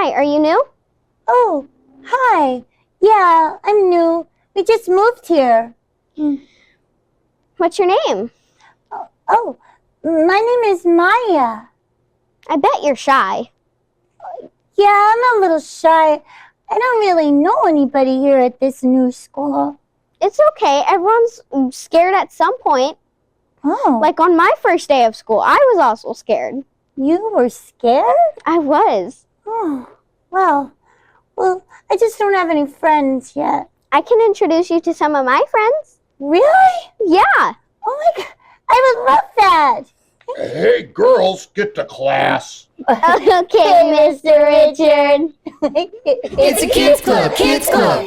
Hi, are you new? Oh, hi. Yeah, I'm new. We just moved here. What's your name? Oh, my name is Maya. I bet you're shy. Yeah, I'm a little shy. I don't really know anybody here at this new school. It's okay. Everyone's scared at some point. Oh, Like on my first day of school, I was also scared. you were scared? I was. Oh, well, I just don't have any friends yet. I can introduce you to some of my friends. Really? Yeah. Oh my God, I would love that. Hey, girls, get to class. Okay, Mr. Richard. It's It's a kids club, kids club.